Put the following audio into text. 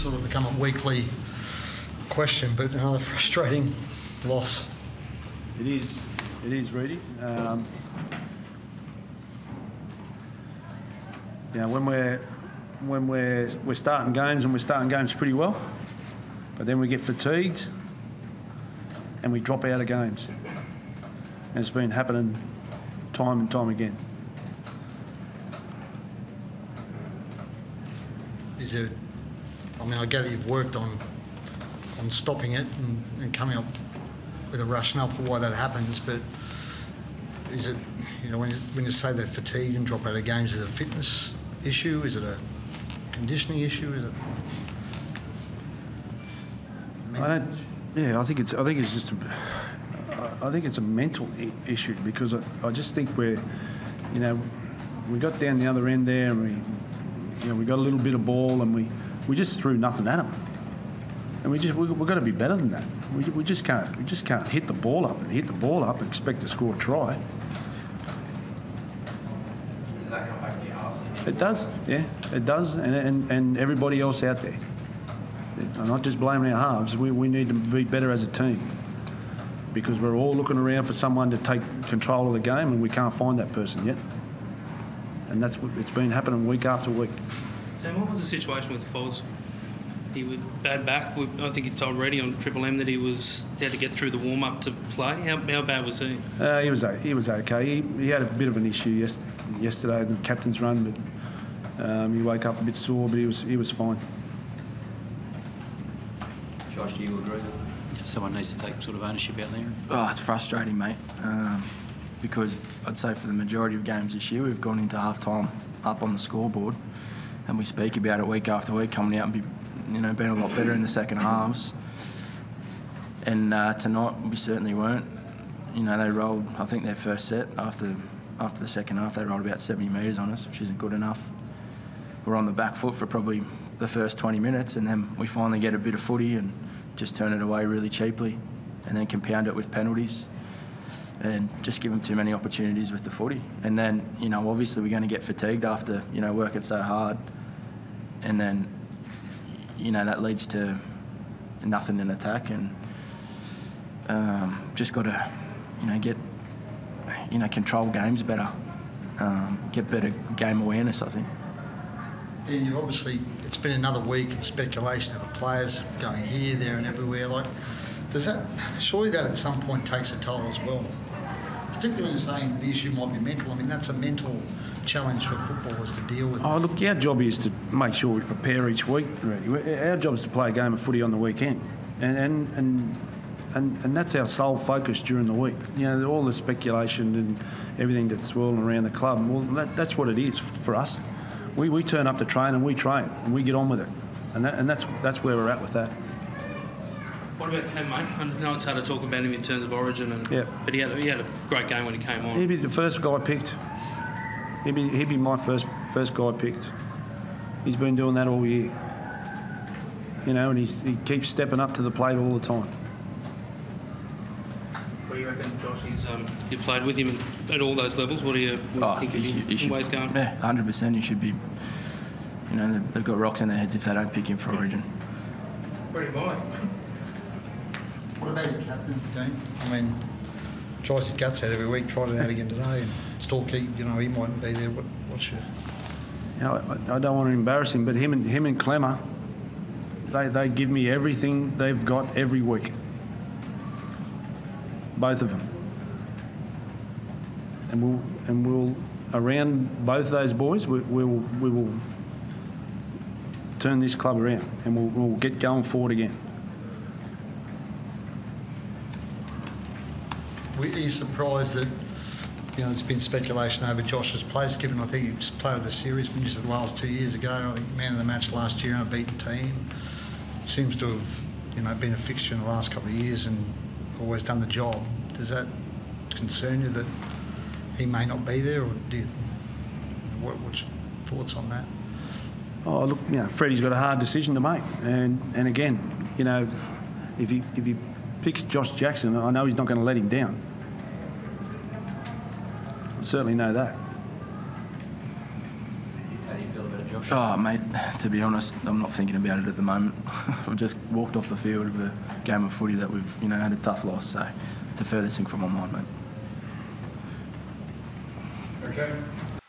sort of become a weekly question, but another frustrating loss. It is, Reedy. You know, when we're starting games and we're starting games pretty well, but then we get fatigued and we drop out of games, and it's been happening time and time again. Is there? I mean, I gather you've worked on stopping it and coming up with a rationale for why that happens, but is it, you know, when you say they're fatigued and drop out of games, is it a fitness issue? Is it a conditioning issue? Is it? I think it's just I think it's a mental issue, because I just think we got down the other end there and we got a little bit of ball and we just threw nothing at them, and we've got to be better than that. We just can't hit the ball up and expect to score a try. Does that come back to your halves? It does, yeah, it does, and everybody else out there. I'm not just blaming our halves. We need to be better as a team, because we're all looking around for someone to take control of the game, and we can't find that person yet. And that's what it's been happening week after week. Sam, what was the situation with Foz? He was bad back. I think he told Reddy on Triple M that he had to get through the warm up to play. How bad was he? He was okay. He had a bit of an issue yesterday in the captain's run, but he woke up a bit sore, but he was fine. Josh, do you agree? Someone needs to take sort of ownership out there. Oh, it's frustrating, mate, because I'd say for the majority of games this year, we've gone into half-time up on the scoreboard, and we speak about it week after week, coming out and being a lot better in the second halves. And tonight, we certainly weren't. They rolled, I think their first set after the second half, they rolled about 70 metres on us, which isn't good enough. We're on the back foot for probably the first 20 minutes, and then we finally get a bit of footy and just turn it away really cheaply, and then compound it with penalties and just give them too many opportunities with the footy. And then, obviously we're going to get fatigued after, working so hard, and then, that leads to nothing in attack, and just got to, get, control games better, get better game awareness, I think. And you've obviously, it's been another week of speculation of players going here, there and everywhere. Like, surely that at some point takes a toll as well? Particularly when you're saying the issue might be mental. I mean, that's a mental challenge for footballers to deal with. Oh, look, our job is to make sure we prepare each week, really. Our job is to play a game of footy on the weekend. And that's our sole focus during the week. All the speculation and everything that's swirling around the club, well, that's what it is for us. We turn up to train and we train and we get on with it, and that's where we're at with that. What about Sam, mate? I know it's hard to talk about him in terms of origin, but he had a great game when he came on. He'd be the first guy picked. He'd be my first guy picked. He's been doing that all year, and he keeps stepping up to the plate all the time. What do you reckon, Josh? You played with him at all those levels. What do you think of him ways going? Yeah, 100%. He should be. They've got rocks in their heads if they don't pick him for origin. Pretty much. What about your captain, Dean? I mean, tries his guts out every week. Tried it out again today, and still keep. He mightn't be there. What's your? I don't want to embarrass him, but him and Clemmer, they give me everything they've got every week. Both of them. And we'll around both those boys, we will turn this club around, and we'll get going forward again. Are you surprised that there's been speculation over Josh's place, given I think he was player of the series for New South Wales 2 years ago, I think man of the match last year and a beaten team, seems to have been a fixture in the last couple of years and always done the job. Does that concern you that he may not be there, or what's your thoughts on that? Oh, look, Freddie's got a hard decision to make, and again, if he picks Josh Jackson, I know he's not going to let him down. I certainly know that. How do you feel about Josh? Oh, mate, to be honest, I'm not thinking about it at the moment. I've just walked off the field of a game of footy that we've, had a tough loss, so it's the furthest thing from my mind, mate. Okay.